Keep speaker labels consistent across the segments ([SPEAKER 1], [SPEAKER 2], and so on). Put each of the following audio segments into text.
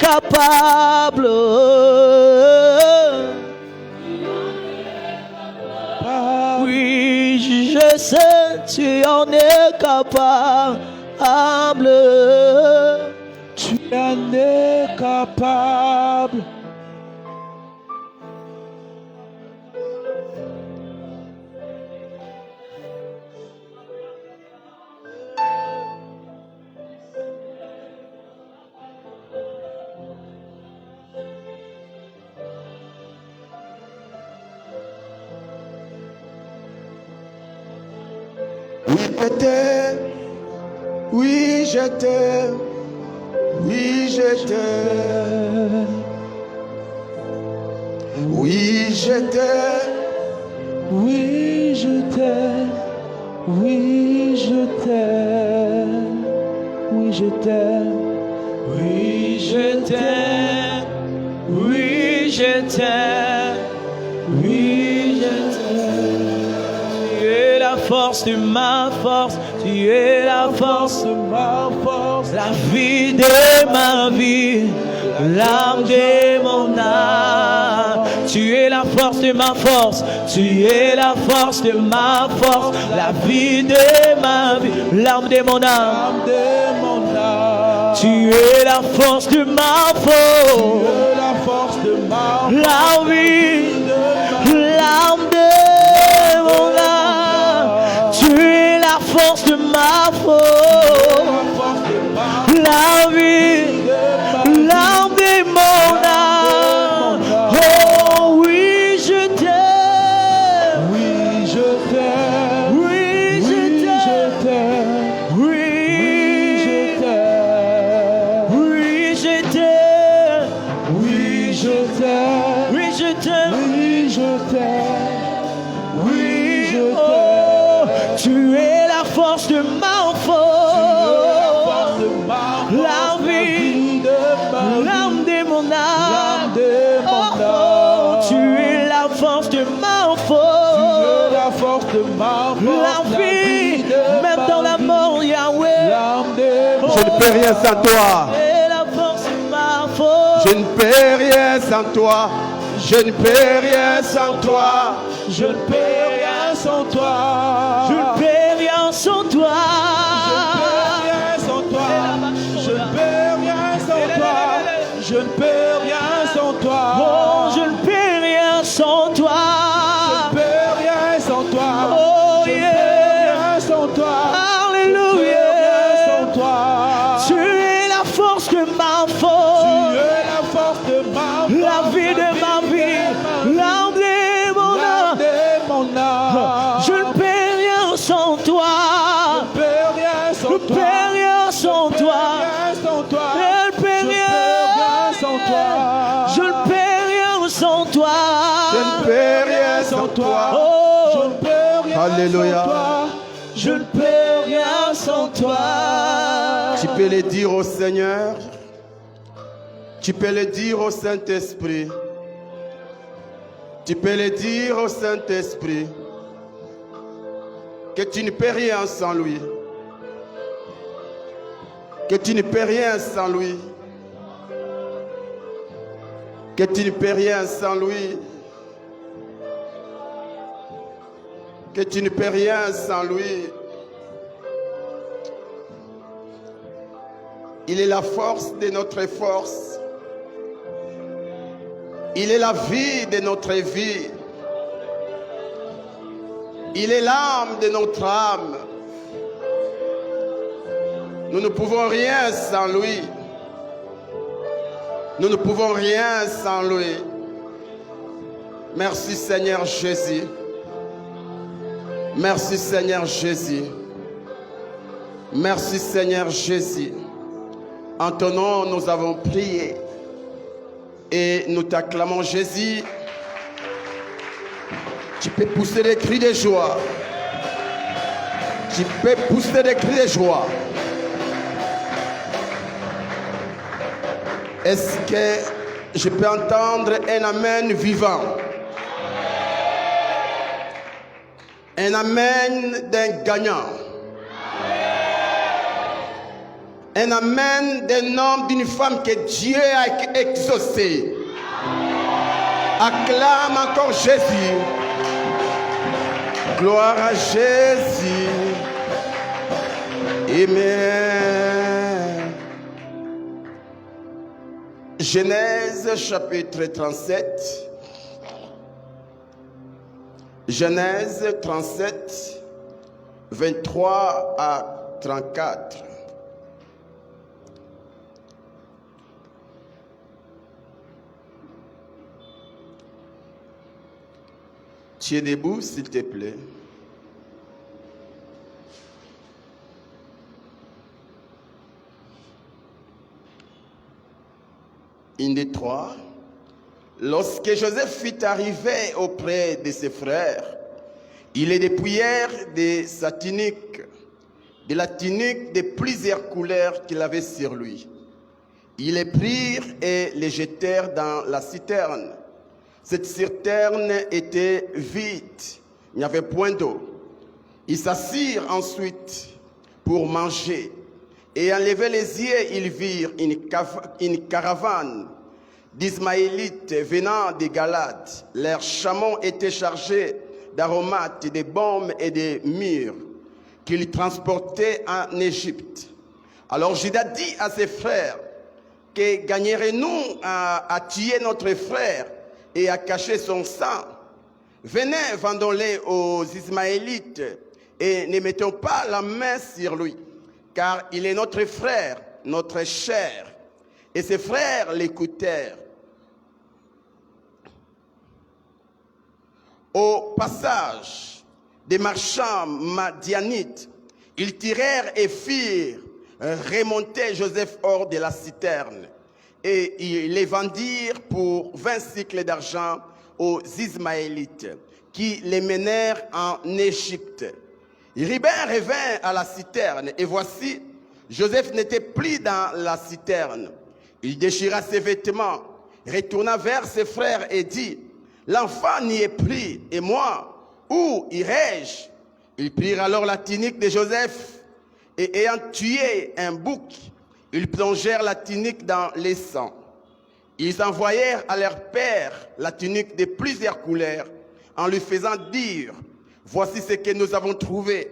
[SPEAKER 1] capable. Oui, je sais, tu en es capable.
[SPEAKER 2] Tu en es capable.
[SPEAKER 3] Oui, je t'aime. Oui, je t'aime. Oui, je t'aime.
[SPEAKER 2] Oui, je t'aime. Oui, je t'aime. Oui, je t'aime.
[SPEAKER 1] Oui, je t'aime. Oui, je t'aime. Oui, je t'aime. Tu es la force de ma force. Tu es la force de ma force. La vie de ma vie. L'âme de mon âme. Tu es la force de ma force. Tu es la force de ma force. La vie de ma vie. L'âme de mon âme. Tu es la force de ma force.
[SPEAKER 2] La force de ma
[SPEAKER 1] La vie. L'âme de mon âme. Tu es la force de ma force. La vie. L'âme de mon âme. Oh oui, je t'aime.
[SPEAKER 2] Oui, je t'aime.
[SPEAKER 1] Oui, je t'aime. Oui,
[SPEAKER 2] je t'aime.
[SPEAKER 1] oui, je t'aime.
[SPEAKER 2] Oui, je t'aime.
[SPEAKER 1] Oui, je t'aime.
[SPEAKER 2] Oui, je t'aime.
[SPEAKER 1] Oui,
[SPEAKER 2] je
[SPEAKER 1] oh, tu es la force de ma force. La vie, l'âme de mon âme. Oh, tu es la force de ma force.
[SPEAKER 2] La force de ma force.
[SPEAKER 1] La vie, même dans la mort, Yahweh.
[SPEAKER 3] Je ne peux rien sans toi.
[SPEAKER 1] Tu es la force de ma force.
[SPEAKER 3] Je ne peux rien sans toi. Je ne peux rien sans toi.
[SPEAKER 2] Je ne peux rien sans toi.
[SPEAKER 1] Je ne peux rien sans toi.
[SPEAKER 2] Je ne peux rien sans toi. Je ne peux rien sans toi.
[SPEAKER 1] Oh, je ne peux rien sans toi.
[SPEAKER 2] Je ne peux rien sans toi.
[SPEAKER 1] Oh,
[SPEAKER 2] je ne
[SPEAKER 1] yeah.
[SPEAKER 2] peux rien sans toi.
[SPEAKER 1] Alléluia.
[SPEAKER 2] Sans toi.
[SPEAKER 1] Tu es la force de ma force.
[SPEAKER 2] Tu es la force de ma force.
[SPEAKER 1] La vie de ma vie. L'âme de mon âme. Je ne peux rien sans toi.
[SPEAKER 2] Je ne peux rien sans
[SPEAKER 1] toi. Je ne peux rien sans toi. Je ne peux rien sans toi.
[SPEAKER 3] Je ne peux rien sans toi.
[SPEAKER 1] Oh,
[SPEAKER 2] je ne peux rien
[SPEAKER 3] Alléluia.
[SPEAKER 2] sans toi.
[SPEAKER 1] Je ne peux rien sans toi.
[SPEAKER 3] Tu peux le dire au Seigneur. Tu peux le dire au Saint-Esprit. Tu peux le dire au Saint-Esprit. Que tu ne peux rien sans lui. Que tu ne peux rien sans lui. Que tu ne peux rien sans lui. Que tu ne peux rien sans lui. Il est la force de notre force. Il est la vie de notre vie. Il est l'âme de notre âme. Nous ne pouvons rien sans lui. Nous ne pouvons rien sans lui. Merci Seigneur Jésus. Merci Seigneur Jésus. Merci Seigneur Jésus. En ton nom, nous avons prié. Et nous t'acclamons Jésus. Tu peux pousser des cris de joie. Tu peux pousser des cris de joie. Est-ce que je peux entendre un amen vivant? Un amen d'un gagnant. Un amen d'un homme, d'une femme que Dieu a exaucé. Acclame encore Jésus. Gloire à Jésus. Amen. Genèse chapitre 37. Genèse 37, 23 à 34. Tu es debout, s'il te plaît. Une des trois. Lorsque Joseph fut arrivé auprès de ses frères, il les dépouillèrent de sa tunique, de la tunique de plusieurs couleurs qu'il avait sur lui. Ils les prirent et les jetèrent dans la citerne. Cette citerne était vide, il n'y avait point d'eau. Ils s'assirent ensuite pour manger. Et en levant les yeux, ils virent une caravane d'Ismaélites venant de Galade. Leurs chameaux étaient chargés d'aromates, de baumes et de myrrhe qu'ils transportaient en Égypte. Alors Judas dit à ses frères, que gagnerons-nous à tuer notre frère et à cacher son sang? Venez, vendons-les aux Ismaélites et ne mettons pas la main sur lui, car il est notre frère, notre chair. Et ses frères l'écoutèrent. Au passage des marchands madianites, ils tirèrent et firent remonter Joseph hors de la citerne. Et ils les vendirent pour 20 cycles d'argent aux Ismaélites, qui les menèrent en Égypte. Rubin revint à la citerne, et voici, Joseph n'était plus dans la citerne. Il déchira ses vêtements, retourna vers ses frères et dit, « L'enfant n'y est plus, et moi, où irai-je » Ils prirent alors la tunique de Joseph, et ayant tué un bouc, ils plongèrent la tunique dans les sangs. Ils envoyèrent à leur père la tunique de plusieurs couleurs, en lui faisant dire, « Voici ce que nous avons trouvé.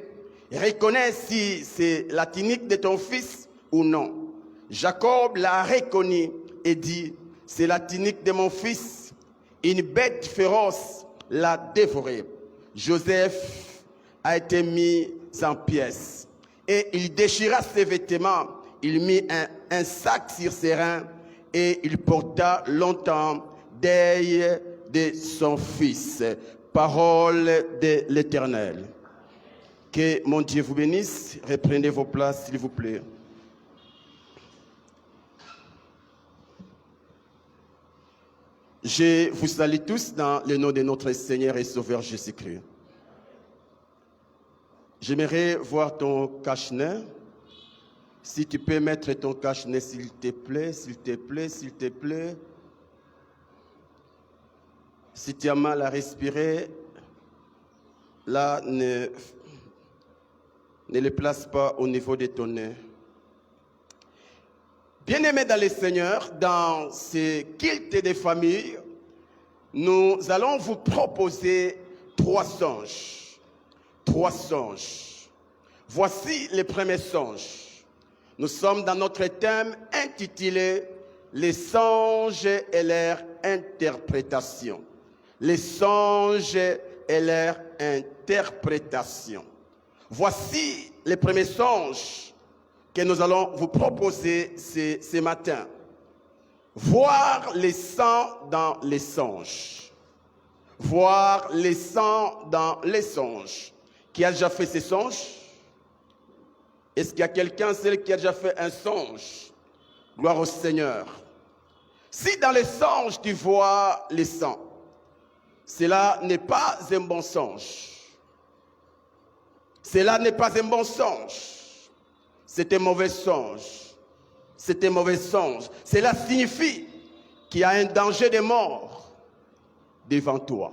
[SPEAKER 3] Reconnais si c'est la tunique de ton fils ou non. » Jacob l'a reconnu et dit, « C'est la tunique de mon fils. Une bête féroce l'a dévoré. » Joseph a été mis en pièces. Et il déchira ses vêtements, il mit un sac sur ses reins et il porta longtemps deuil de son fils. Parole de l'Éternel. Que mon Dieu vous bénisse. Reprenez vos places, s'il vous plaît. Je vous salue tous dans le nom de notre Seigneur et Sauveur Jésus-Christ. J'aimerais voir ton cache-nez. Si tu peux mettre ton cache-nez, s'il te plaît, s'il te plaît, s'il te plaît. Si tu as mal à respirer, là, ne le place pas au niveau de ton nez. Bien-aimés dans le Seigneur, dans ce culte des familles, nous allons vous proposer 3 songes. 3 songes. Voici le premier songe. Nous sommes dans notre thème intitulé « Les songes et leur interprétation ». Les songes et leur interprétation. Voici le premier songe que nous allons vous proposer ce matin. Voir les sang dans les songes. Voir les sang dans les songes. Qui a déjà fait ces songes? Est-ce qu'il y a quelqu'un, celle qui a déjà fait un songe? Gloire au Seigneur. Si dans les songes tu vois les sangs, cela n'est pas un bon songe. Cela n'est pas un bon songe. C'est un mauvais songe. C'est un mauvais songe. Cela signifie qu'il y a un danger de mort devant toi.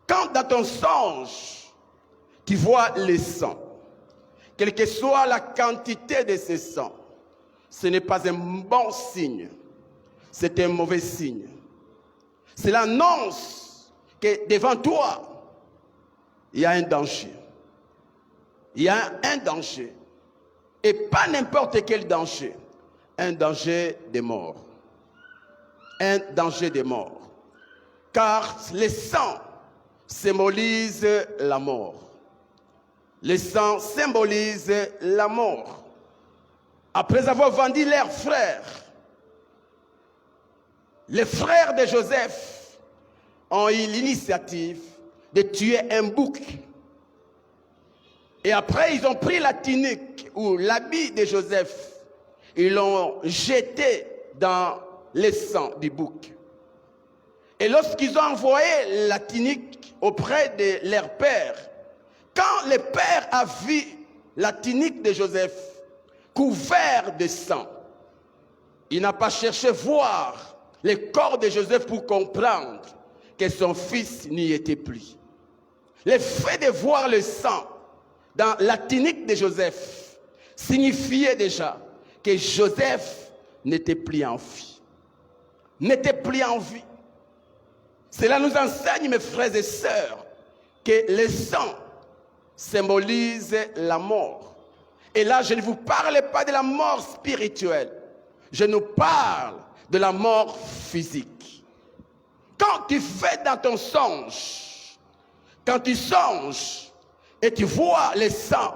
[SPEAKER 3] Quand dans ton songe, tu vois les sangs, quelle que soit la quantité de ce sang, ce n'est pas un bon signe, c'est un mauvais signe. C'est l'annonce que devant toi, il y a un danger. Il y a un danger. Et pas n'importe quel danger. Un danger de mort. Un danger de mort. Car le sang symbolise la mort. Le sang symbolise la mort. Après avoir vendu leurs frères, les frères de Joseph ont eu l'initiative de tuer un bouc. Et après, ils ont pris la tunique ou l'habit de Joseph. Ils l'ont jeté dans le sang du bouc. Et lorsqu'ils ont envoyé la tunique auprès de leur père, quand le père a vu la tunique de Joseph couvert de sang, il n'a pas cherché à voir le corps de Joseph pour comprendre que son fils n'y était plus. Le fait de voir le sang dans la tunique de Joseph signifiait déjà que Joseph n'était plus en vie. N'était plus en vie. Cela nous enseigne, mes frères et sœurs, que le sang symbolise la mort. Et là, je ne vous parle pas de la mort spirituelle. Je nous parle de la mort physique. Quand tu fais dans ton songe, quand tu songes et tu vois le sang,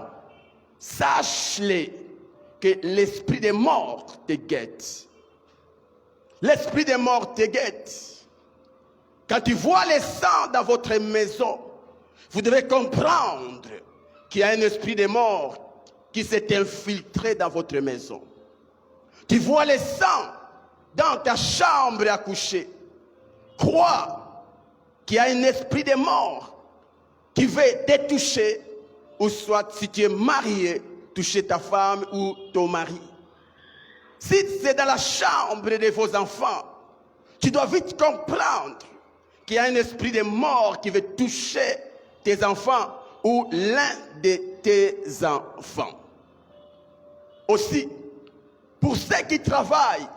[SPEAKER 3] sache-le que l'esprit des morts te guette. L'esprit des morts te guette. Quand tu vois le sang dans votre maison, vous devez comprendre qu'il y a un esprit des morts qui s'est infiltré dans votre maison. Tu vois le sang dans ta chambre à coucher. Crois qu'il y a un esprit des morts qui veut te toucher, ou soit si tu es marié, toucher ta femme ou ton mari. Si c'est dans la chambre de vos enfants, tu dois vite comprendre qu'il y a un esprit de mort qui veut toucher tes enfants ou l'un de tes enfants. Aussi, pour ceux qui travaillent,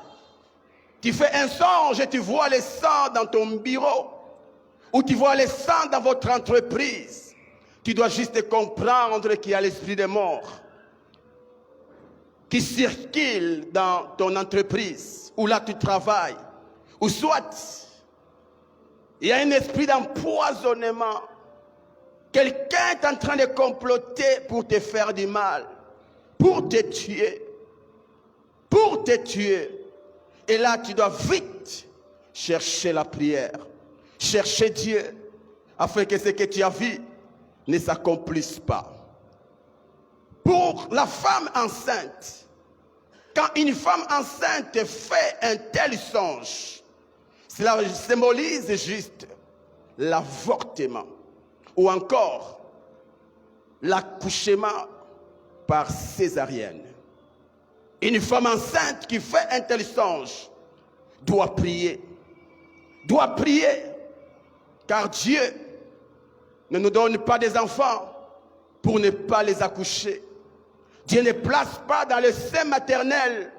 [SPEAKER 3] tu fais un songe et tu vois le sang dans ton bureau, ou tu vois le sang dans votre entreprise. Tu dois juste comprendre qu'il y a l'esprit de mort qui circule dans ton entreprise, où là tu travailles, ou soit il y a un esprit d'empoisonnement. Quelqu'un est en train de comploter pour te faire du mal, pour te tuer, pour te tuer. Et là, tu dois vite chercher la prière, chercher Dieu, afin que ce que tu as vu ne s'accomplisse pas. Pour la femme enceinte, quand une femme enceinte fait un tel songe, cela symbolise juste l'avortement ou encore l'accouchement par césarienne. Une femme enceinte qui fait un tel songe doit prier, car Dieu ne nous donne pas des enfants pour ne pas les accoucher. Dieu ne place pas dans le sein maternel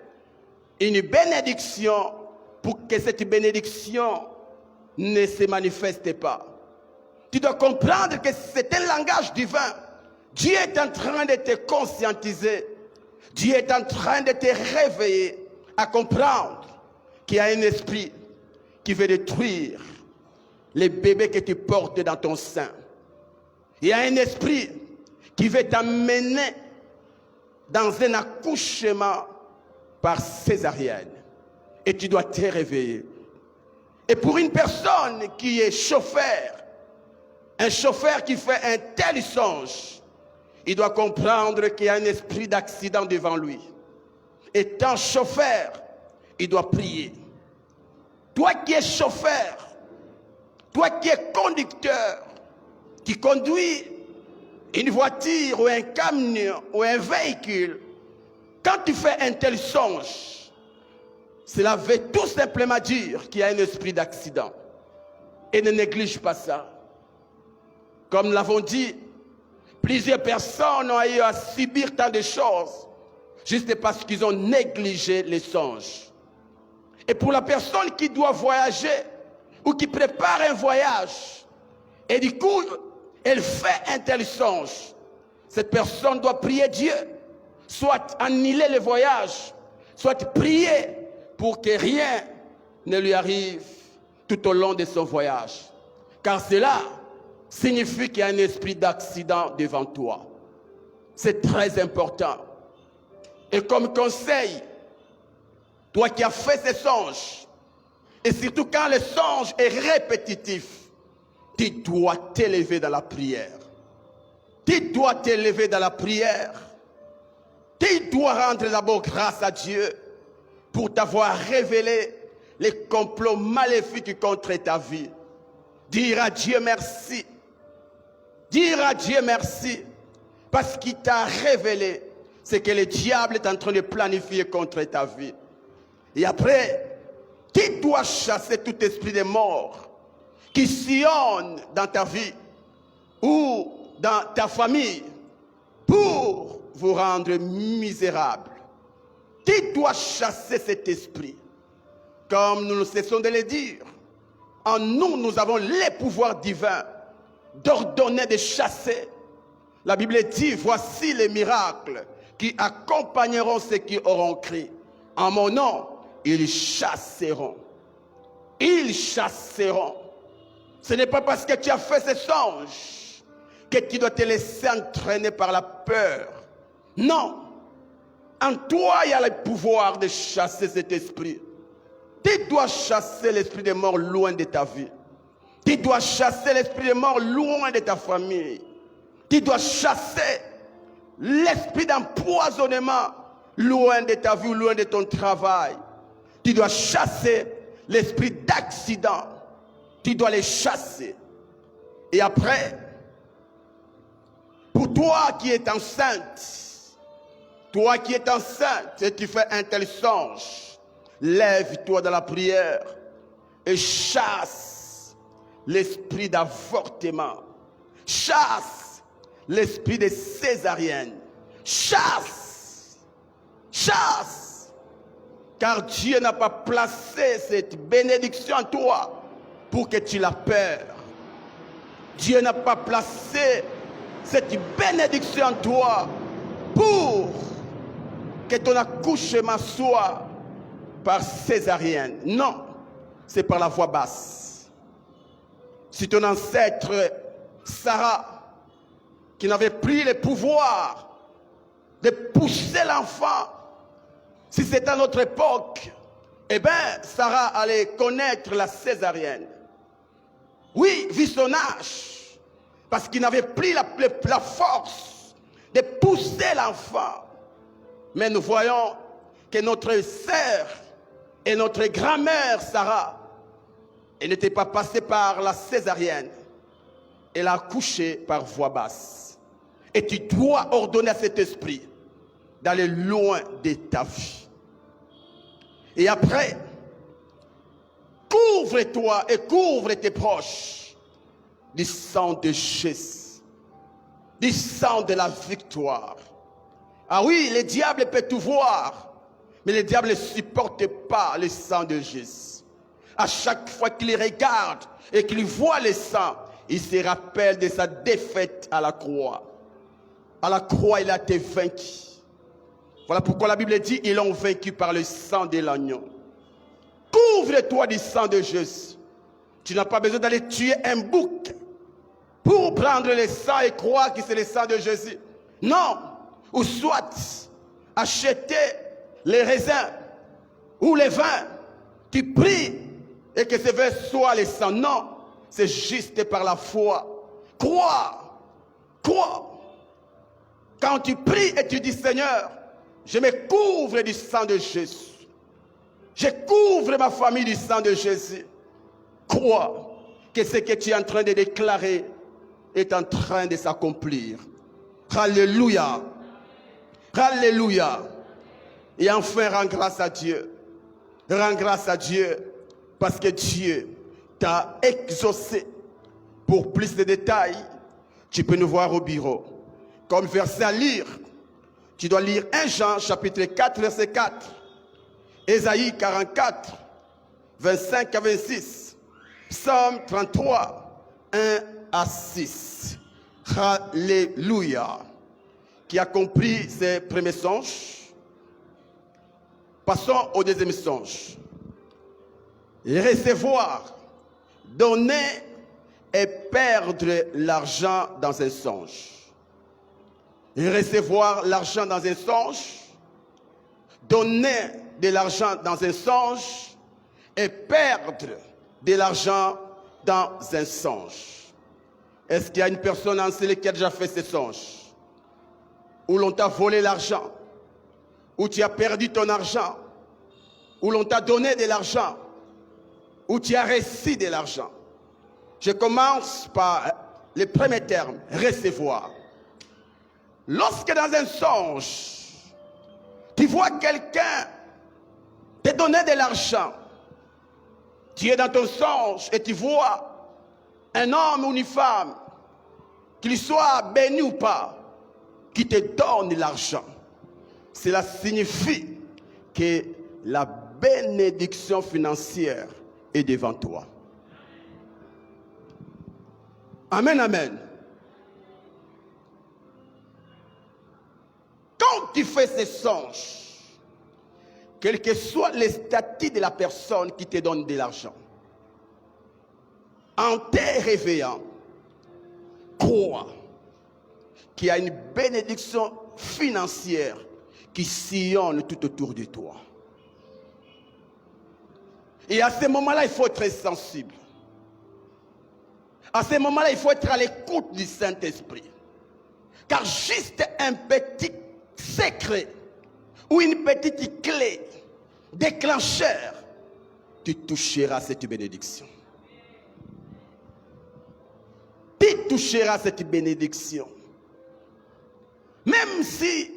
[SPEAKER 3] une bénédiction pour que cette bénédiction ne se manifeste pas. Tu dois comprendre que c'est un langage divin. Dieu est en train de te conscientiser. Dieu est en train de te réveiller à comprendre qu'il y a un esprit qui veut détruire les bébés que tu portes dans ton sein. Il y a un esprit qui veut t'amener dans un accouchement par césarienne. Et tu dois te réveiller. Et pour une personne qui est chauffeur, un chauffeur qui fait un tel songe, il doit comprendre qu'il y a un esprit d'accident devant lui. Étant chauffeur, il doit prier. Toi qui es chauffeur, toi qui es conducteur, qui conduit une voiture ou un camion ou un véhicule, quand tu fais un tel songe, cela veut tout simplement dire qu'il y a un esprit d'accident. Et ne néglige pas ça. Comme nous l'avons dit, Plusieurs personnes ont eu à subir tant de choses juste parce qu'ils ont négligé les songes. Et pour la personne qui doit voyager ou qui prépare un voyage, et du coup, elle fait un tel songe, cette personne doit prier Dieu, soit annuler le voyage, soit prier pour que rien ne lui arrive tout au long de son voyage. Car cela signifie qu'il y a un esprit d'accident devant toi. C'est très important. Et comme conseil, toi qui as fait ces songes, et surtout quand le songe est répétitif, tu dois t'élever dans la prière. Tu dois t'élever dans la prière. Tu dois rendre d'abord grâce à Dieu pour t'avoir révélé les complots maléfiques contre ta vie. Dire à Dieu merci. Dire à Dieu merci parce qu'il t'a révélé ce que le diable est en train de planifier contre ta vie. Et après, tu dois chasser tout esprit de mort qui sillonne dans ta vie ou dans ta famille pour vous rendre misérable. Tu dois chasser cet esprit. Comme nous ne cessons de le dire, en nous, nous avons les pouvoirs divins d'ordonner, de chasser. La Bible dit, voici les miracles qui accompagneront ceux qui auront crié. En mon nom, ils chasseront. Ils chasseront. Ce n'est pas parce que tu as fait ces songes que tu dois te laisser entraîner par la peur. Non. En toi, il y a le pouvoir de chasser cet esprit. Tu dois chasser l'esprit de mort loin de ta vie. Tu dois chasser l'esprit de mort loin de ta famille. Tu dois chasser l'esprit d'empoisonnement loin de ta vie ou loin de ton travail. Tu dois chasser l'esprit d'accident. Tu dois les chasser. Et après, pour toi qui es enceinte, et tu fais un tel songe, lève-toi dans la prière et chasse l'esprit d'avortement. Chasse l'esprit de césarienne. Chasse. Chasse. Car Dieu n'a pas placé cette bénédiction en toi pour que tu la perds. Dieu n'a pas placé cette bénédiction en toi pour que ton accouchement soit par césarienne. Non, c'est par la voie basse. Si ton ancêtre Sarah, qui n'avait plus le pouvoir de pousser l'enfant, si c'était à notre époque, eh bien, Sarah allait connaître la césarienne. Oui, vu son âge, parce qu'il n'avait plus la force de pousser l'enfant. Mais nous voyons que notre sœur et notre grand-mère Sarah, elle n'était pas passée par la césarienne. Elle a accouché par voie basse. Et tu dois ordonner à cet esprit d'aller loin de ta vie. Et après, couvre-toi et couvre tes proches du sang de Jésus, du sang de la victoire. Ah oui, le diable peut tout voir, mais le diable ne supporte pas le sang de Jésus. À chaque fois qu'il regarde et qu'il voit le sang, il se rappelle de sa défaite à la croix. À la croix, il a été vaincu. Voilà pourquoi la Bible dit, ils l'ont vaincu par le sang de l'agneau. Couvre-toi du sang de Jésus. Tu n'as pas besoin d'aller tuer un bouc pour prendre le sang et croire que c'est le sang de Jésus. Non. Ou soit acheter les raisins ou les vins. Tu pries et que ce vin soit le sang. Non. C'est juste par la foi. Crois. Crois. Quand tu pries et tu dis, Seigneur, je me couvre du sang de Jésus. Je couvre ma famille du sang de Jésus. Crois que ce que tu es en train de déclarer est en train de s'accomplir. Alléluia. Alléluia. Et enfin, rends grâce à Dieu. Rends grâce à Dieu parce que Dieu t'a exaucé. Pour plus de détails, tu peux nous voir au bureau. comme verset à lire, tu dois lire 1 Jean chapitre 4 verset 4, Ésaïe 44, 25 à 26, Psaume 33, 1 à 6. Alléluia. Qui a compris ces premiers songes? Passons au deuxième songe. Recevoir, donner et perdre l'argent dans un songe. Recevoir l'argent dans un songe, donner de l'argent dans un songe et perdre de l'argent dans un songe. Est-ce qu'il y a une personne en celle qui a déjà fait ce songe? Où l'on t'a volé l'argent, où tu as perdu ton argent, où l'on t'a donné de l'argent, où tu as reçu de l'argent. Je commence par le premier terme, recevoir. Lorsque dans un songe, tu vois quelqu'un te donner de l'argent, tu es dans ton songe et tu vois un homme ou une femme, qu'il soit béni ou pas, qui te donne l'argent. Cela signifie que la bénédiction financière est devant toi. Amen, amen. Quand tu fais ces songes, quel que soit le statut de la personne qui te donne de l'argent, en te réveillant, crois qu'il y a une bénédiction financière qui sillonne tout autour de toi. Et à ce moment-là, il faut être sensible. À ce moment-là, il faut être à l'écoute du Saint-Esprit. Car juste un petit secret ou une petite clé déclencheur, tu toucheras cette bénédiction. Tu toucheras cette bénédiction. Même si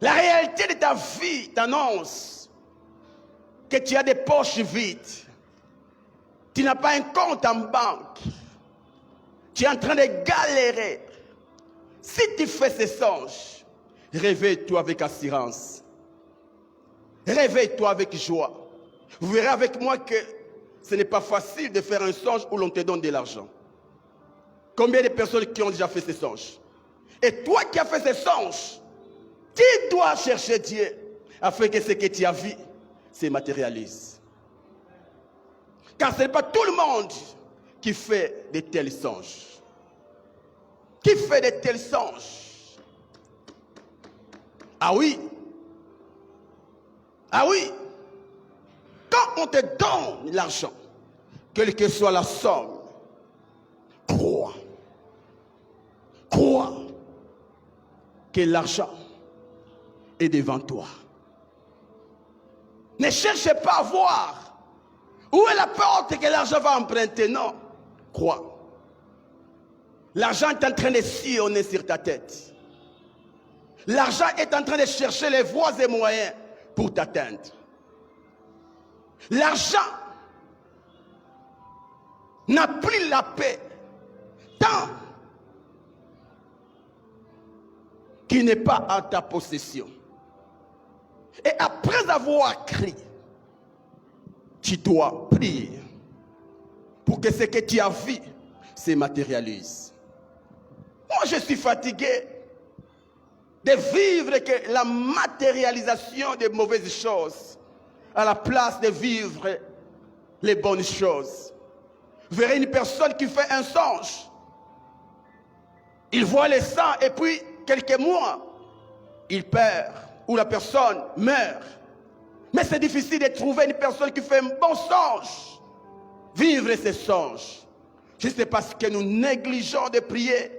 [SPEAKER 3] la réalité de ta vie t'annonce que tu as des poches vides, tu n'as pas un compte en banque, tu es en train de galérer. Si tu fais ces songes, réveille-toi avec assurance. Réveille-toi avec joie. Vous verrez avec moi que ce n'est pas facile de faire un songe où l'on te donne de l'argent. Combien de personnes qui ont déjà fait ces songes? Et toi qui as fait ces songes, tu dois chercher Dieu afin que ce que tu as vu se matérialise. Car ce n'est pas tout le monde qui fait de tels songes. Qui fait de tels songes? Ah oui. Ah oui. Quand on te donne l'argent, quelle que soit la somme, crois. Crois que l'argent est devant toi. Ne cherche pas à voir où est la porte que l'argent va emprunter. Non, crois. L'argent est en train de sillonner sur ta tête. L'argent est en train de chercher les voies et moyens pour t'atteindre. L'argent n'a plus la paix tant qu'il n'est pas en ta possession. Et après avoir crié, tu dois prier pour que ce que tu as vu se matérialise. Moi, je suis fatigué de vivre que la matérialisation des mauvaises choses à la place de vivre les bonnes choses. Vous verrez une personne qui fait un songe. Il voit le sang et puis quelques mois, il perd ou la personne meurt. Mais c'est difficile de trouver une personne qui fait un bon songe. Vivre ces songes. Juste parce que nous négligeons de prier.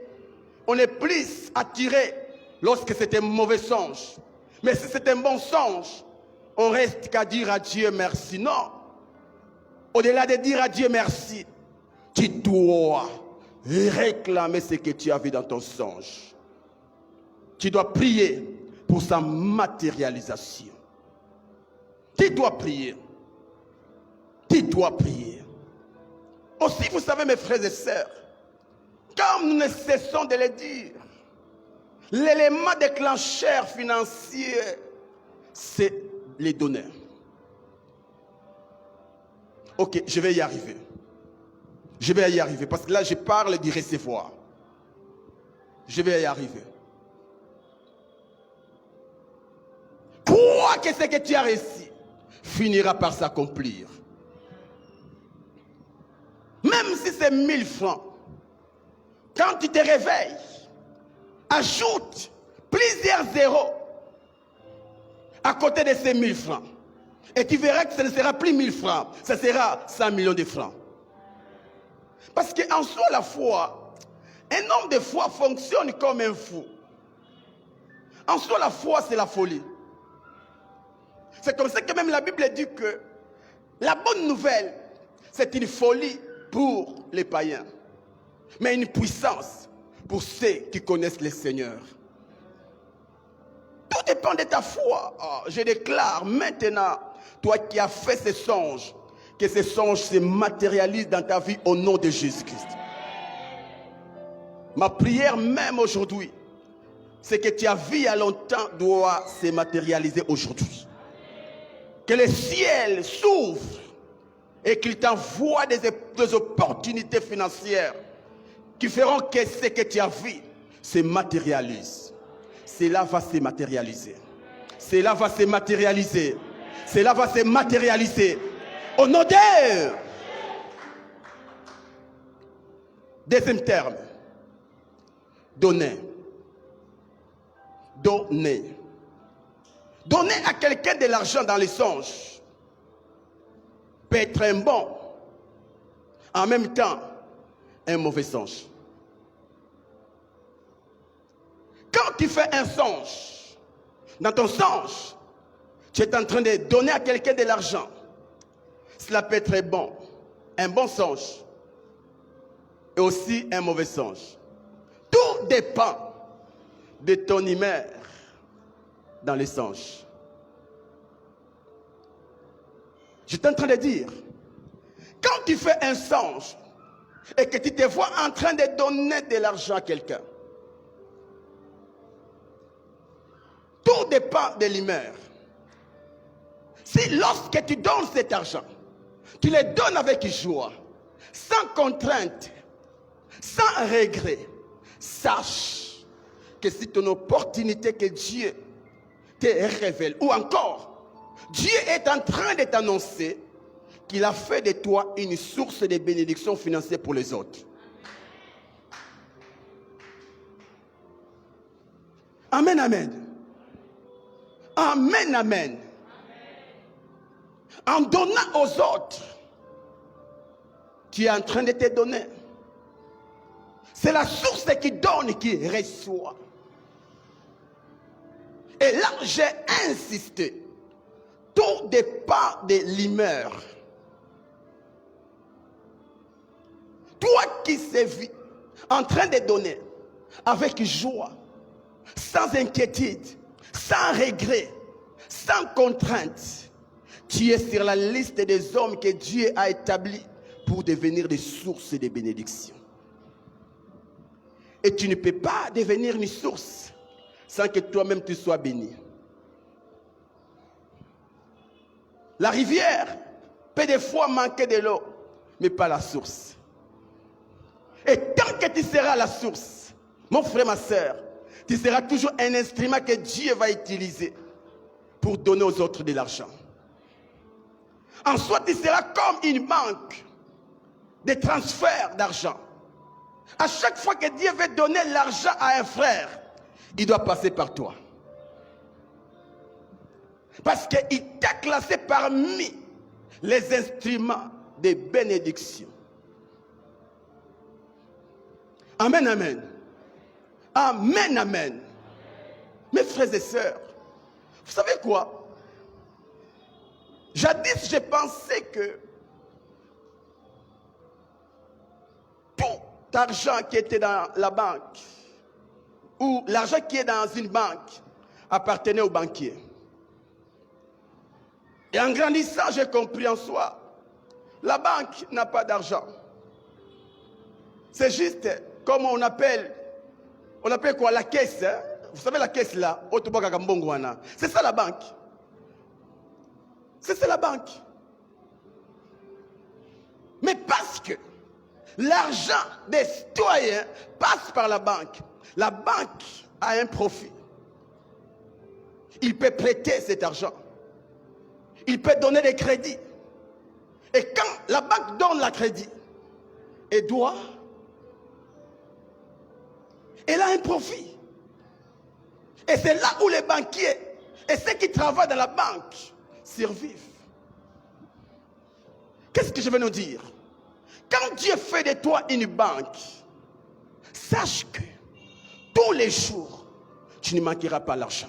[SPEAKER 3] On est plus attiré lorsque c'est un mauvais songe. Mais si c'est un bon songe, on reste qu'à dire à Dieu merci. Non. Au-delà de dire à Dieu merci, tu dois réclamer ce que tu as vu dans ton songe. Tu dois prier pour sa matérialisation. Tu dois prier. Tu dois prier. Aussi, vous savez, mes frères et sœurs, Comme nous ne cessons de le dire, l'élément déclencheur financier, c'est les donneurs. Ok, je vais y arriver. Je vais y arriver parce que là, je parle du recevoir. Je vais y arriver. Crois que ce que tu as reçu finira par s'accomplir. Même si c'est 1000 francs, quand tu te réveilles, ajoute plusieurs zéros à côté de ces 1000 francs. Et tu verras que ce ne sera plus 1000 francs, ce sera 100 millions de francs. Parce qu'en soi, la foi, un homme de foi fonctionne comme un fou. En soi, la foi, c'est la folie. C'est comme ça que même la Bible dit que la bonne nouvelle, c'est une folie pour les païens, mais une puissance pour ceux qui connaissent le Seigneur. Tout dépend de ta foi. Oh, je déclare maintenant, toi qui as fait ces songes, que ces songes se matérialisent dans ta vie au nom de Jésus-Christ. Ma prière même aujourd'hui, c'est que tu as vu il y a longtemps doit se matérialiser aujourd'hui. Que le ciel s'ouvre et qu'il t'envoie des opportunités financières qui feront que ce que tu as vu se matérialise. Cela va se matérialiser. Cela va se matérialiser. Cela va se matérialiser. Au nom de... Deuxième terme. Donner. Donner. Donner à quelqu'un de l'argent dans les songes peut être un bon, en même temps, un mauvais songe. Quand tu fais un songe, dans ton songe, tu es en train de donner à quelqu'un de l'argent. Cela peut être bon, un bon songe, et aussi un mauvais songe. Tout dépend de ton humeur dans les songes. Je suis en train de dire, quand tu fais un songe et que tu te vois en train de donner de l'argent à quelqu'un, tout dépend de l'humeur. Si lorsque tu donnes cet argent, tu le donnes avec joie, sans contrainte, sans regret, sache que c'est une opportunité que Dieu te révèle. Ou encore, Dieu est en train de t'annoncer qu'il a fait de toi une source de bénédiction financière pour les autres. Amen, amen. Amen, amen. En donnant aux autres, tu es en train de te donner. C'est la source qui donne qui reçoit. Et là, j'ai insisté. Tout dépend de l'humeur. Toi qui sais vie, en train de donner avec joie, sans inquiétude, sans regret, sans contrainte, tu es sur la liste des hommes que Dieu a établis pour devenir des sources de bénédiction. Et tu ne peux pas devenir une source sans que toi-même tu sois béni. La rivière peut des fois manquer de l'eau, mais pas la source. Et tant que tu seras la source, mon frère, ma soeur, tu seras toujours un instrument que Dieu va utiliser pour donner aux autres de l'argent. En soi, tu seras comme une banque de transfert d'argent. À chaque fois que Dieu veut donner l'argent à un frère, il doit passer par toi. Parce qu'il t'a classé parmi les instruments de bénédiction. Amen, amen. Amen, amen. Mes frères et sœurs, vous savez quoi? Jadis, je pensais que tout argent qui était dans la banque ou l'argent qui est dans une banque appartenait au banquier. Et en grandissant, j'ai compris en soi, la banque n'a pas d'argent. C'est juste comme on appelle quoi, la caisse, hein? Vous savez la caisse là, c'est ça la banque. C'est ça la banque. Mais parce que l'argent des citoyens passe par la banque a un profit. Il peut prêter cet argent. Il peut donner des crédits. Et quand la banque donne le crédit, elle a un profit. Et c'est là où les banquiers et ceux qui travaillent dans la banque survivent. Qu'est-ce que je veux nous dire? Quand Dieu fait de toi une banque, sache que tous les jours, tu ne manqueras pas l'argent.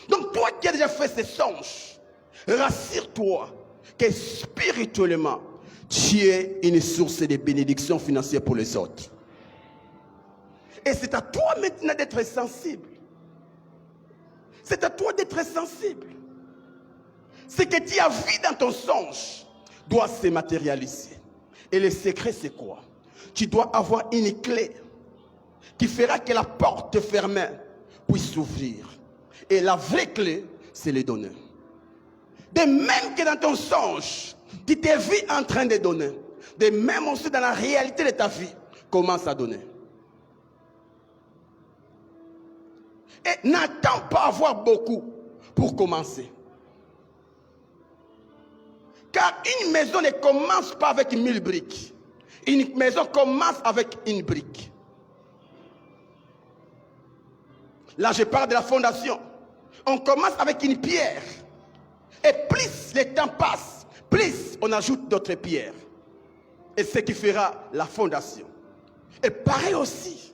[SPEAKER 3] Donc toi qui as déjà fait ces songes, rassure-toi que spirituellement, tu es une source de bénédiction financière pour les autres. Et c'est à toi maintenant d'être sensible. C'est à toi d'être sensible. Ce que tu as vu dans ton songe doit se matérialiser. Et le secret, c'est quoi? Tu dois avoir une clé qui fera que la porte fermée puisse s'ouvrir. Et la vraie clé, c'est les donner. De même que dans ton songe, tu t'es vu en train de donner. De même aussi dans la réalité de ta vie, commence à donner. Et n'attends pas avoir beaucoup pour commencer. Car une maison ne commence pas avec 1000 briques. Une maison commence avec une brique. Là, je parle de la fondation. On commence avec une pierre. Et plus le temps passe, plus on ajoute d'autres pierres. Et ce qui fera la fondation. Et pareil aussi.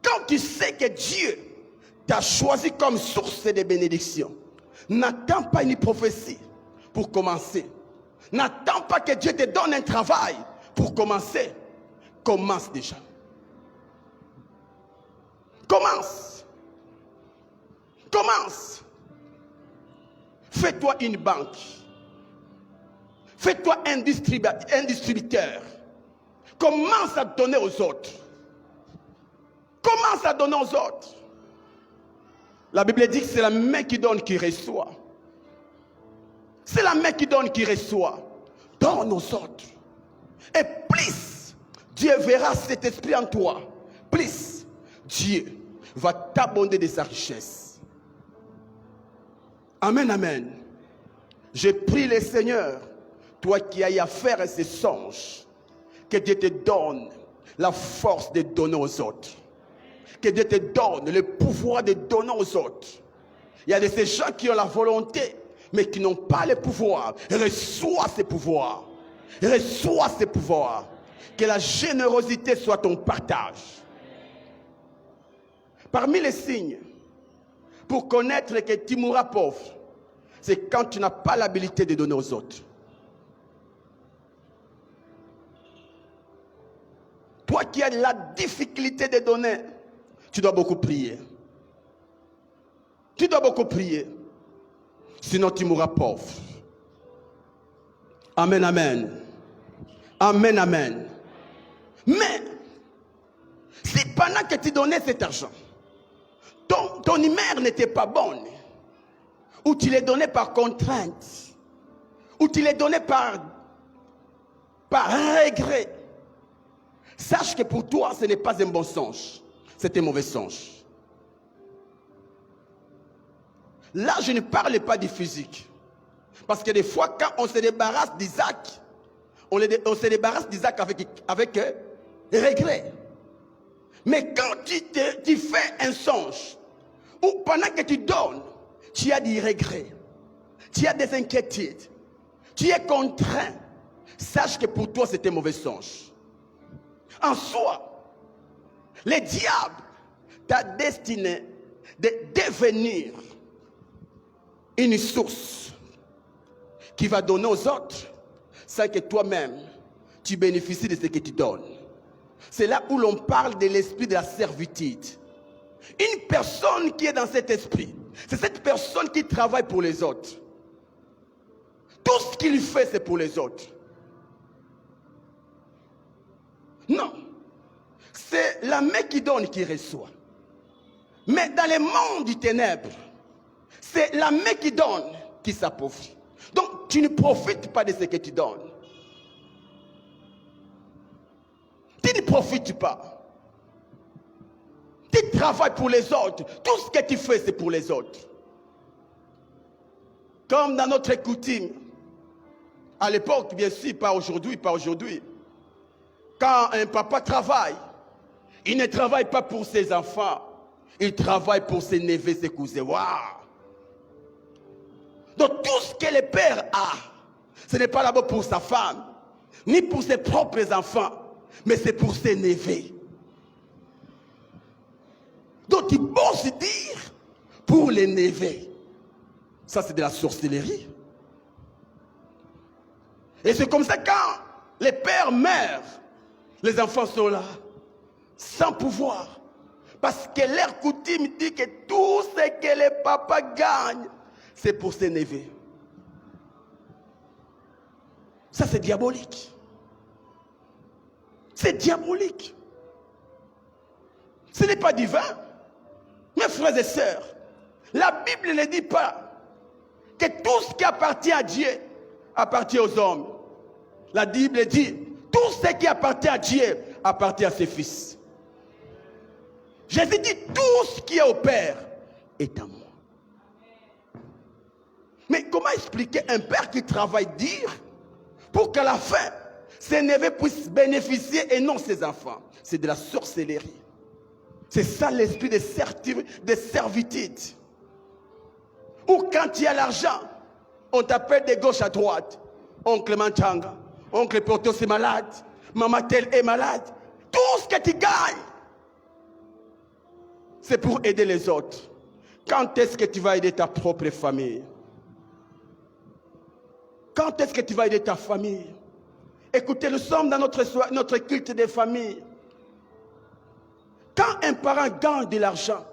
[SPEAKER 3] Quand tu sais que Dieu t'a choisi comme source de bénédiction, n'attends pas une prophétie pour commencer. N'attends pas que Dieu te donne un travail pour commencer. Commence déjà. Commence. Commence. Fais-toi une banque. Fais-toi un distributeur. Commence à donner aux autres. Commence à donner aux autres. La Bible dit que c'est la main qui donne qui reçoit. C'est la main qui donne qui reçoit. Donne aux autres. Et plus Dieu verra cet esprit en toi, plus Dieu va t'abonder de sa richesse. Amen, amen. Je prie le Seigneur, toi qui as à faire ces songes, que Dieu te donne la force de donner aux autres. Que Dieu te donne le pouvoir de donner aux autres. Il y a de ces gens qui ont la volonté, mais qui n'ont pas le pouvoir. Reçois ce pouvoir. Reçois ce pouvoir. Que la générosité soit ton partage. Parmi les signes, pour connaître que tu mourras pauvre, c'est quand tu n'as pas l'habilité de donner aux autres. Toi qui as la difficulté de donner, tu dois beaucoup prier. Tu dois beaucoup prier. Sinon tu mourras pauvre. Amen, amen. Amen, amen. Mais, si pendant que tu donnais cet argent, ton humeur n'était pas bonne, ou tu les donnais par contrainte, ou tu les donnais par regret, sache que pour toi, ce n'est pas un bon songe. C'est un mauvais songe. Là, je ne parle pas du physique. Parce que des fois, quand on se débarrasse d'Isaac, on se débarrasse d'Isaac avec regret. Mais quand tu fais un songe, ou pendant que tu donnes, tu as des regrets, tu as des inquiétudes, tu es contraint, sache que pour toi, c'est un mauvais songe. En soi, le diable t'a destiné de devenir une source qui va donner aux autres sans que toi-même tu bénéficies de ce que tu donnes. C'est là où l'on parle de l'esprit de la servitude. Une personne qui est dans cet esprit, c'est cette personne qui travaille pour les autres. Tout ce qu'il fait, c'est pour les autres. Non. C'est la main qui donne qui reçoit. Mais dans le monde du ténèbre, c'est la main qui donne qui s'appauvrit. Donc tu ne profites pas de ce que tu donnes. Tu ne profites pas. Tu travailles pour les autres. Tout ce que tu fais, c'est pour les autres. Comme dans notre coutume. À l'époque, bien sûr, pas aujourd'hui. Quand un papa travaille, il ne travaille pas pour ses enfants. Il travaille pour ses neveux, ses cousins. Waouh! Donc tout ce que le père a, ce n'est pas d'abord pour sa femme, ni pour ses propres enfants, mais c'est pour ses neveux. Donc il peut se dire pour les neveux. Ça c'est de la sorcellerie. Et c'est comme ça quand les pères meurent, les enfants sont là, sans pouvoir. Parce que leur coutume dit que tout ce que les papas gagnent, c'est pour ses neveux. Ça c'est diabolique. C'est diabolique. Ce n'est pas divin. Mes frères et sœurs, la Bible ne dit pas que tout ce qui appartient à Dieu appartient aux hommes. La Bible dit tout ce qui appartient à Dieu appartient à ses fils. Jésus dit tout ce qui est au Père est à moi. Mais comment expliquer un père qui travaille dire pour qu'à la fin ses neveux puissent bénéficier et non ses enfants? C'est de la sorcellerie. C'est ça l'esprit de servitude. Ou quand tu as l'argent, on t'appelle de gauche à droite. Oncle Manchanga, oncle Portos est malade, maman telle est malade. Tout ce que tu gagnes, c'est pour aider les autres. Quand est-ce que tu vas aider ta propre famille? Quand est-ce que tu vas aider ta famille? Écoutez, nous sommes dans notre culte des familles. Quand un parent gagne de l'argent,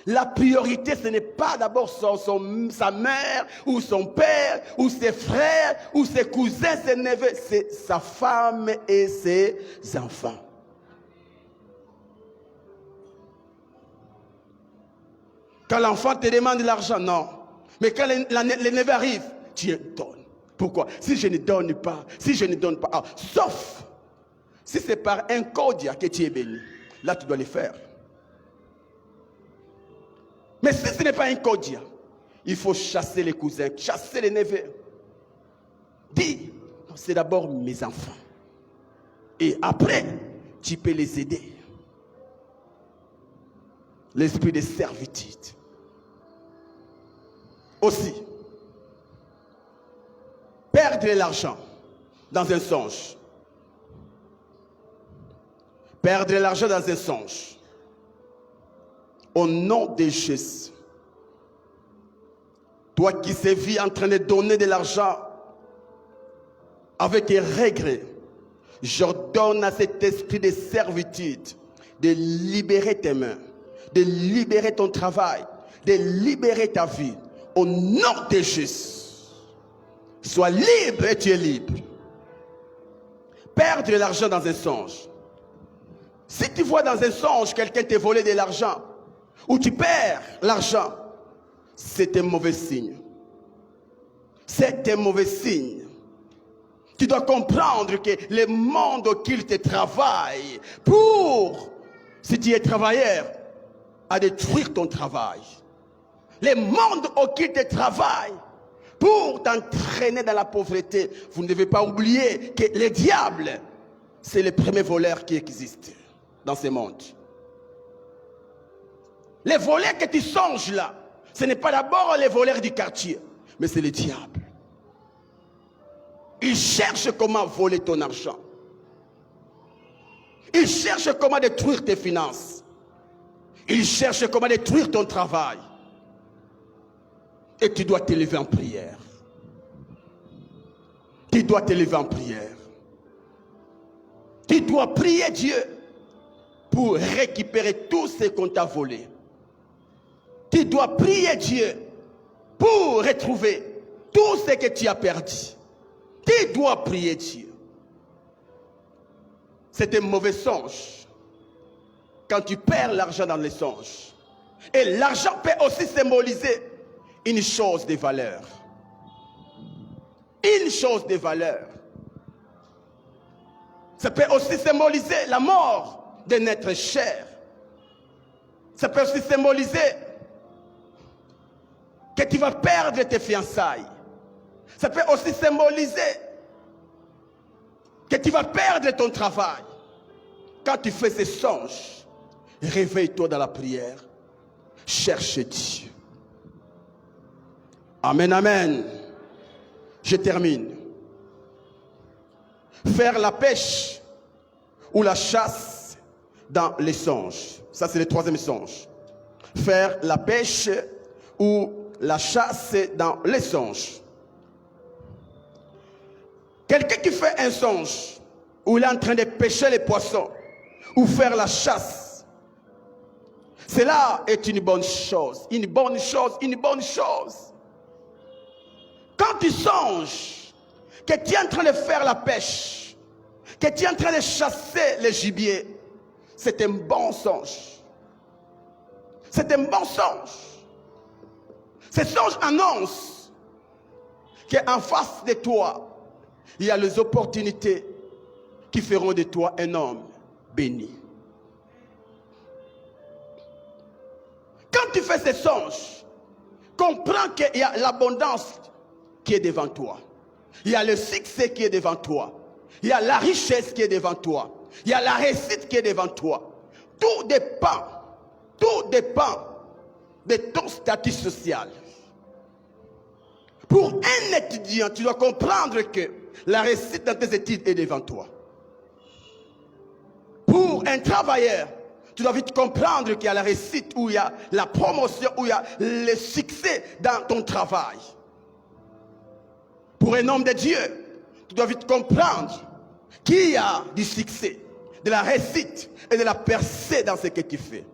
[SPEAKER 3] la priorité, ce n'est pas d'abord sa mère, ou son père, ou ses frères, ou ses cousins, ses neveux, c'est sa femme et ses enfants. Quand l'enfant te demande de l'argent, non. Mais quand les neveux arrivent, tu donnes. Pourquoi? Si je ne donne pas, sauf si c'est par un codia que tu es béni, là tu dois le faire. Mais si ce n'est pas un codia, il faut chasser les cousins, chasser les neveux. Dis, c'est d'abord mes enfants. Et après, tu peux les aider. L'esprit de servitude. Aussi, perdre l'argent dans un songe. Perdre l'argent dans un songe. Au nom de Jésus. Toi qui sévis en train de donner de l'argent avec des regrets, j'ordonne à cet esprit de servitude de libérer tes mains, de libérer ton travail, de libérer ta vie. Au nom de Jésus. Sois libre et tu es libre. Perdre de l'argent dans un songe. Si tu vois dans un songe quelqu'un te voler de l'argent, ou tu perds l'argent, c'est un mauvais signe. C'est un mauvais signe. Tu dois comprendre que le monde auquel tu travailles, si tu es travailleur, à détruire ton travail. Le monde auquel tu travailles, pour t'entraîner dans la pauvreté, vous ne devez pas oublier que le diable, c'est le premier voleur qui existe dans ce monde. Les voleurs que tu songes là, ce n'est pas d'abord les voleurs du quartier, mais c'est le diable. Il cherche comment voler ton argent. Il cherche comment détruire tes finances. Il cherche comment détruire ton travail. Et tu dois t'élever en prière. Tu dois t'élever en prière. Tu dois prier Dieu pour récupérer tout ce qu'on t'a volé. Tu dois prier Dieu pour retrouver tout ce que tu as perdu. Tu dois prier Dieu. c'est un mauvais songe. Quand tu perds l'argent dans les songes. Et l'argent peut aussi symboliser une chose de valeur. Une chose de valeur. Ça peut aussi symboliser la mort d'un être cher. Ça peut aussi symboliser que tu vas perdre tes fiançailles. Ça peut aussi symboliser que tu vas perdre ton travail. Quand tu fais ces songes, réveille-toi dans la prière. Cherche Dieu. Amen, amen. Je termine. Faire la pêche ou la chasse dans les songes. Ça, c'est le troisième songe. Faire la pêche ou la chasse dans les songes. Quelqu'un qui fait un songe où il est en train de pêcher les poissons ou faire la chasse, cela est une bonne chose. Une bonne chose, une bonne chose. Quand tu songes que tu es en train de faire la pêche, que tu es en train de chasser les gibiers, c'est un bon songe. C'est un bon songe. Ce songe annonce qu'en face de toi, il y a les opportunités qui feront de toi un homme béni. Quand tu fais ces songes, comprends qu'il y a l'abondance qui est devant toi. Il y a le succès qui est devant toi. Il y a la richesse qui est devant toi. Il y a la réussite qui est devant toi. Tout dépend de ton statut social. Pour un étudiant, tu dois comprendre que la réussite dans tes études est devant toi. Pour un travailleur, tu dois vite comprendre qu'il y a la réussite, où il y a la promotion, où il y a le succès dans ton travail. Pour un homme de Dieu, tu dois vite comprendre qu'il y a du succès, de la réussite et de la percée dans ce que tu fais.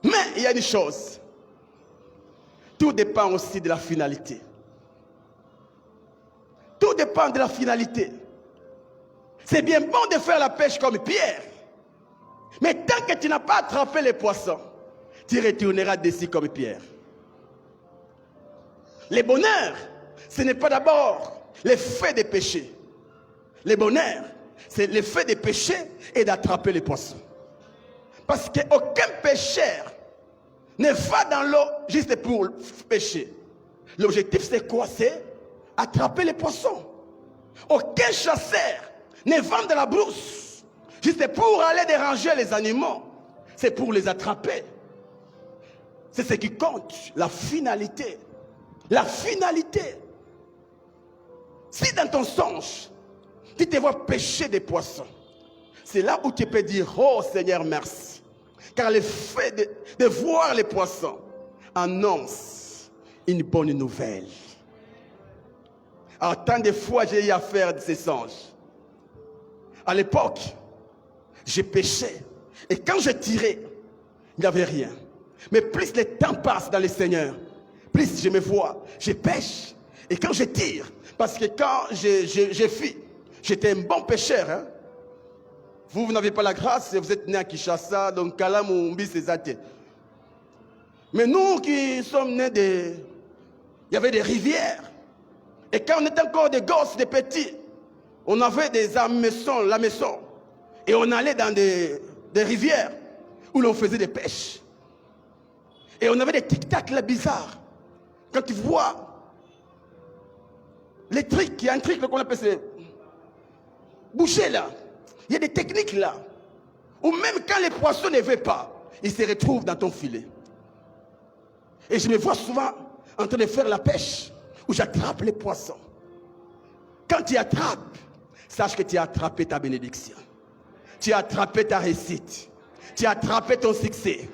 [SPEAKER 3] Mais il y a une chose. Tout dépend aussi de la finalité. Tout dépend de la finalité. C'est bien bon de faire la pêche comme Pierre. Mais tant que tu n'as pas attrapé les poissons, tu retourneras d'ici comme Pierre. Le bonheur, ce n'est pas d'abord l'effet des péchés. Le bonheur, c'est l'effet des péchés et d'attraper les poissons. Parce qu'aucun pécheur ne va dans l'eau juste pour pêcher. L'objectif, c'est quoi? C'est attraper les poissons. Aucun chasseur ne va dans la brousse juste pour aller déranger les animaux. C'est pour les attraper. C'est ce qui compte, la finalité. La finalité. Si dans ton songe, tu te vois pêcher des poissons, c'est là où tu peux dire, oh Seigneur, merci. Car le fait de voir les poissons annonce une bonne nouvelle. Alors, tant de fois j'ai eu à faire de ces songes. À l'époque, j'ai pêché. Et quand je tirais, il n'y avait rien. Mais plus le temps passe dans le Seigneur, plus je me vois, je pêche. Et quand je tire, parce que quand j'ai fui, j'étais un bon pêcheur. Hein? Vous n'avez pas la grâce, vous êtes né à Kinshasa, donc Kalamumbi, c'est ça. Mais nous qui sommes nés il y avait des rivières. Et quand on était encore des gosses, des petits, on avait des hameçons, la maison. Et on allait dans des rivières où l'on faisait des pêches. Et on avait des tic-tac là bizarres. Quand tu vois les trucs, il y a un truc qu'on appelle c'est boucher là. Il y a des techniques là. Ou même quand les poissons ne veulent pas, ils se retrouvent dans ton filet. Et je me vois souvent en train de faire la pêche où j'attrape les poissons. Quand tu attrapes, sache que tu as attrapé ta bénédiction. Tu as attrapé ta réussite. Tu as attrapé ton succès.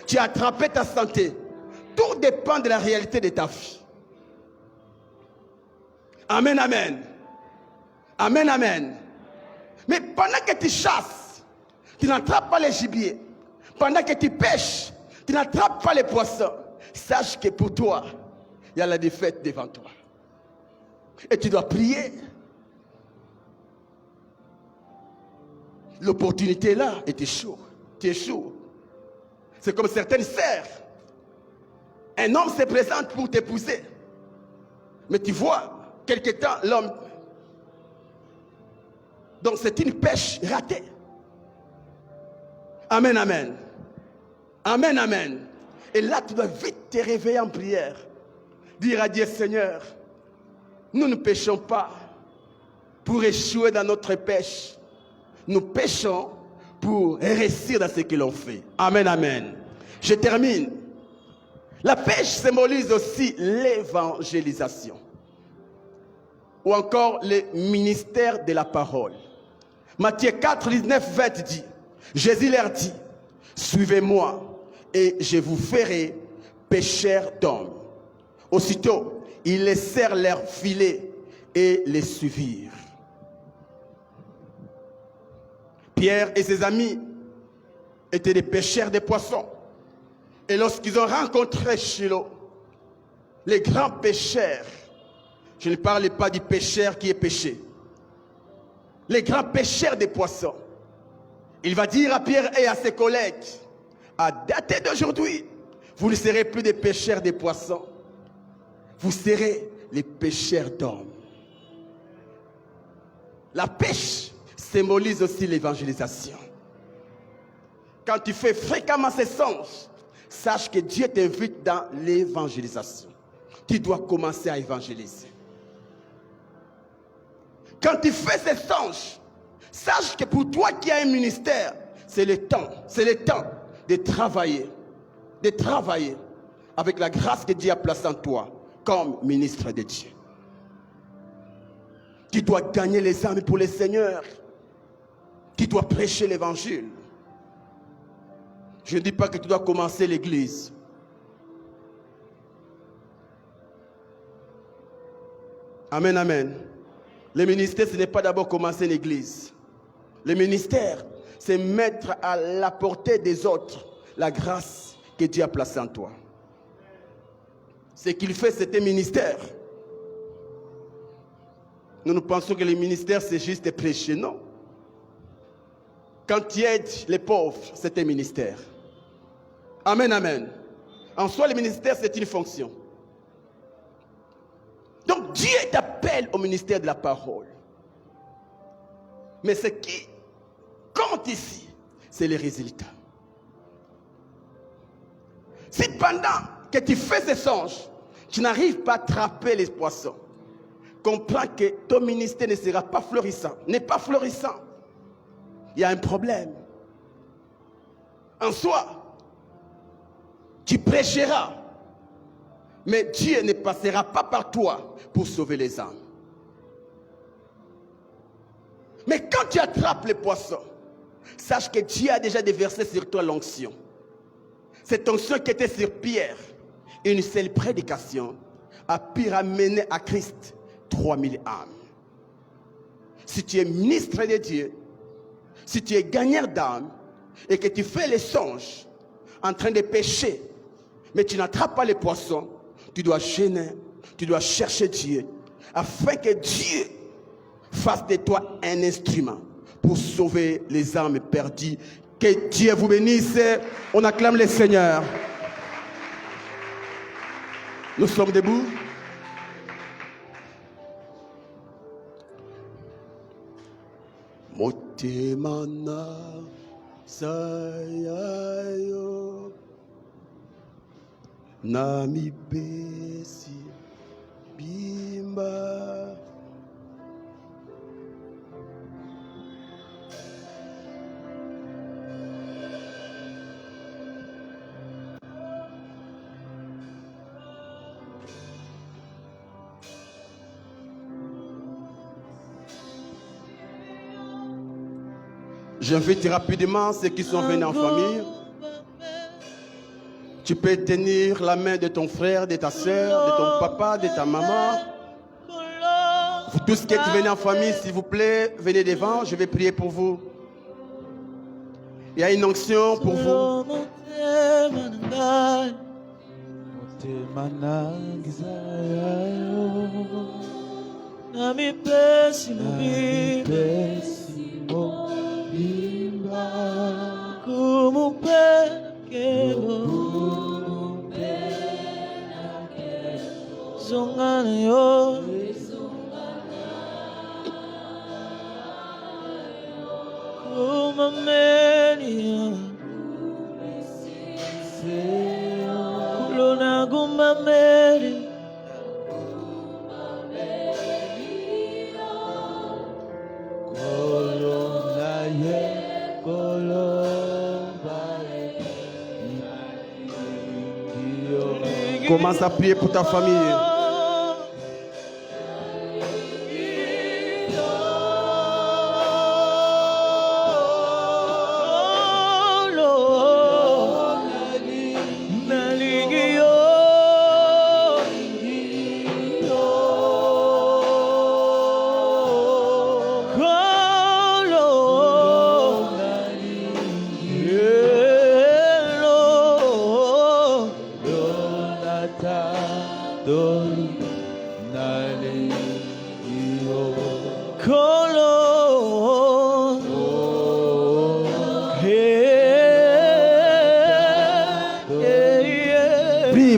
[SPEAKER 3] Tu as attrapé ta santé. Tout dépend de la réalité de ta vie. Amen, amen. Amen, amen. Mais pendant que tu chasses, tu n'attrapes pas les gibiers. Pendant que tu pêches, tu n'attrapes pas les poissons. Sache que pour toi, il y a la défaite devant toi. Et tu dois prier. l'opportunité est là et tu échoues. Tu échoues. C'est comme certaines sœurs. Un homme se présente pour t'épouser. Mais tu vois, quelque temps, l'homme... Donc c'est une pêche ratée. Amen, amen. Amen, amen. Et là, tu dois vite te réveiller en prière. Dire à Dieu, Seigneur, nous ne péchons pas pour échouer dans notre pêche. Nous péchons pour réussir dans ce que l'on fait. Amen, amen. Je termine. La pêche symbolise aussi l'évangélisation. Ou encore le ministère de la parole. Matthieu 4, 19, 20 dit, Jésus leur dit, suivez-moi et je vous ferai pêcheurs d'hommes. Aussitôt, ils laissèrent leur filet et les suivirent. Pierre et ses amis étaient des pêcheurs de poissons. Et lorsqu'ils ont rencontré Shilo, les grands pêcheurs, je ne parle pas du pêcheur qui est pêché, les grands pêcheurs de poissons, il va dire à Pierre et à ses collègues, à dater d'aujourd'hui, vous ne serez plus des pêcheurs de poissons, vous serez les pêcheurs d'hommes. La pêche symbolise aussi l'évangélisation. Quand tu fais fréquemment ces songes, sache que Dieu t'invite dans l'évangélisation. Tu dois commencer à évangéliser. Quand tu fais ces songes, sache que pour toi qui as un ministère, c'est le temps de travailler avec la grâce que Dieu a placée en toi comme ministre de Dieu. Tu dois gagner les âmes pour le Seigneur. Tu dois prêcher l'évangile. Je ne dis pas que tu dois commencer l'église. Amen, amen. Le ministère, ce n'est pas d'abord commencer l'église. Le ministère, c'est mettre à la portée des autres la grâce que Dieu a placée en toi. Ce qu'il fait, c'est un ministère. Nous pensons que le ministère, c'est juste prêcher. Non. Quand tu aides les pauvres, c'est un ministère. Amen, amen. En soi, le ministère, c'est une fonction. Donc, Dieu t'appelle au ministère de la parole. Mais ce qui compte ici, c'est les résultats. Si pendant que tu fais ces songes, tu n'arrives pas à attraper les poissons, comprends que ton ministère ne sera pas florissant, n'est pas florissant. Il y a un problème. En soi, tu prêcheras, mais Dieu ne passera pas par toi pour sauver les âmes. Mais quand tu attrapes les poissons, sache que Dieu a déjà déversé sur toi l'onction. Cette onction qui était sur Pierre, une seule prédication a pu ramener à Christ 3000 âmes. Si tu es ministre de Dieu, si tu es gagneur d'âmes et que tu fais les songes en train de pêcher, mais tu n'attrapes pas les poissons, tu dois gêner, tu dois chercher Dieu afin que Dieu fasse de toi un instrument pour sauver les âmes perdues. Que Dieu vous bénisse. On acclame le Seigneur. Nous sommes debout. Motemana sayayo nami besi bimba. J'invite rapidement ceux qui sont venus en famille. Tu peux tenir la main de ton frère, de ta soeur, de ton papa, de ta maman. Vous tous qui êtes venus en famille, s'il vous plaît, venez devant, je vais prier pour vous. Il y a une onction pour vous.
[SPEAKER 1] Nami pesi mo Zongana yo. Kumamenia. Kulona kumamenia.
[SPEAKER 3] Commence à prier pour ta famille.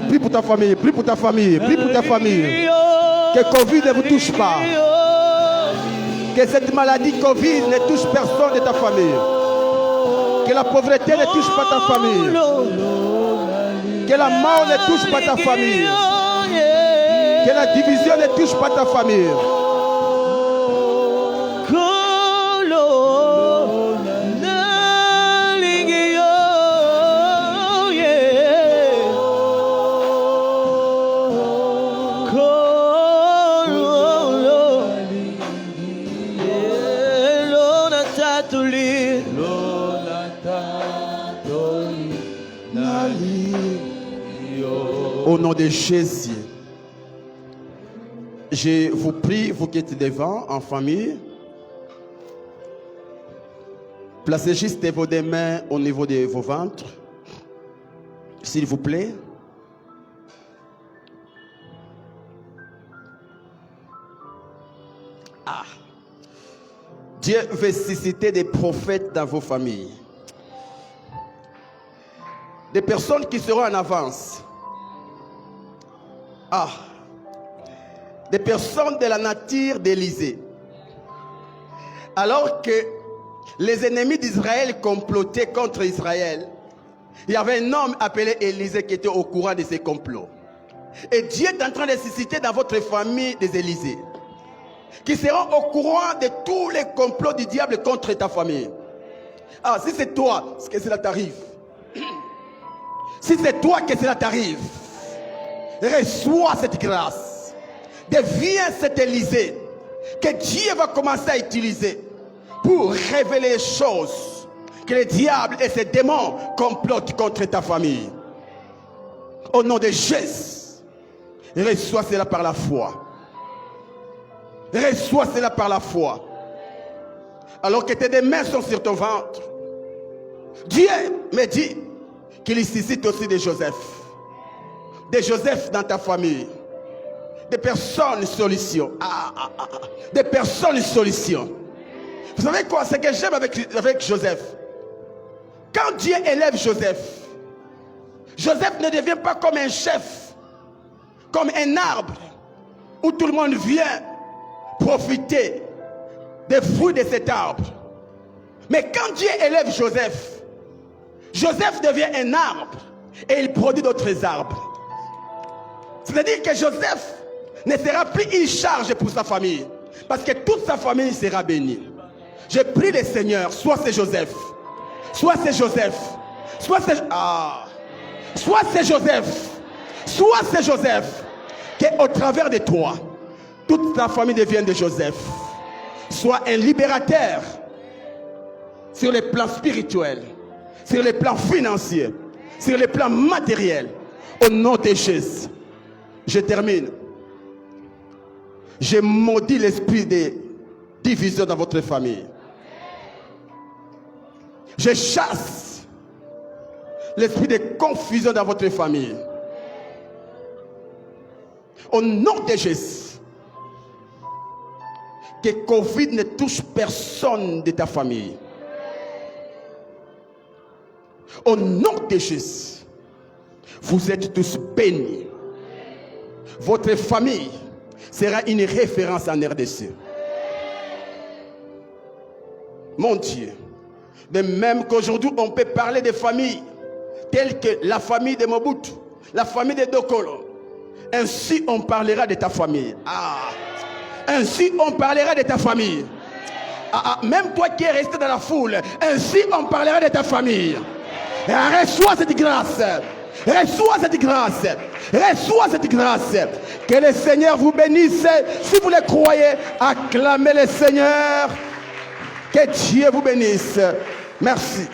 [SPEAKER 3] Prie pour ta famille, prie pour ta famille, prie pour ta famille. Que Covid ne vous touche pas. Que cette maladie Covid ne touche personne de ta famille. Que la pauvreté ne touche pas ta famille. Que la mort ne touche pas ta famille. Que la division ne touche pas ta famille. Au nom de Jésus, je vous prie, vous qui êtes devant, en famille, placez juste vos deux mains au niveau de vos ventres, s'il vous plaît. Ah. Dieu veut susciter des prophètes dans vos familles. Des personnes qui seront en avance. Ah, des personnes de la nature d'Élisée. Alors que les ennemis d'Israël complotaient contre Israël, il y avait un homme appelé Élisée qui était au courant de ces complots. Et Dieu est en train de susciter dans votre famille des Élysées, qui seront au courant de tous les complots du diable contre ta famille. Ah, si c'est toi, que cela t'arrive. Si c'est toi que cela t'arrive, reçois cette grâce. Deviens cet Élysée que Dieu va commencer à utiliser pour révéler les choses que le diable et ses démons complotent contre ta famille. Au nom de Jésus, reçois cela par la foi. Reçois cela par la foi. Alors que tes deux mains sont sur ton ventre, Dieu me dit qu'il suscite aussi des Joseph. Des Joseph dans ta famille. Des personnes solutions. Des personnes solutions. Vous savez quoi? Ce que j'aime avec Joseph. Quand Dieu élève Joseph, Joseph ne devient pas comme un chef, comme un arbre, où tout le monde vient profiter des fruits de cet arbre. Mais quand Dieu élève Joseph, Joseph devient un arbre et il produit d'autres arbres. C'est-à-dire que Joseph ne sera plus une charge pour sa famille, parce que toute sa famille sera bénie. Je prie le Seigneur, soit c'est Joseph, soit c'est Joseph, soit c'est Joseph, soit c'est Joseph, qu'au travers de toi, toute ta famille devienne de Joseph. Sois un libérateur sur les plans spirituels, sur les plans financiers, sur les plans matériels. Au nom de Jésus, je termine. Je maudis l'esprit de division dans votre famille. Je chasse l'esprit de confusion dans votre famille. Au nom de Jésus, que Covid ne touche personne de ta famille. Au nom de Jésus, vous êtes tous bénis. Votre famille sera une référence en RDC. Mon Dieu, de même qu'aujourd'hui on peut parler de familles telles que la famille de Mobutu, la famille de Dokolo, ainsi on parlera de ta famille. Ainsi on parlera de ta famille. Même toi qui es resté dans la foule, ainsi on parlera de ta famille. Reçois cette grâce. Reçois cette grâce. Reçois cette grâce. Que le Seigneur vous bénisse. Si vous le croyez, acclamez le Seigneur. Que Dieu vous bénisse. Merci.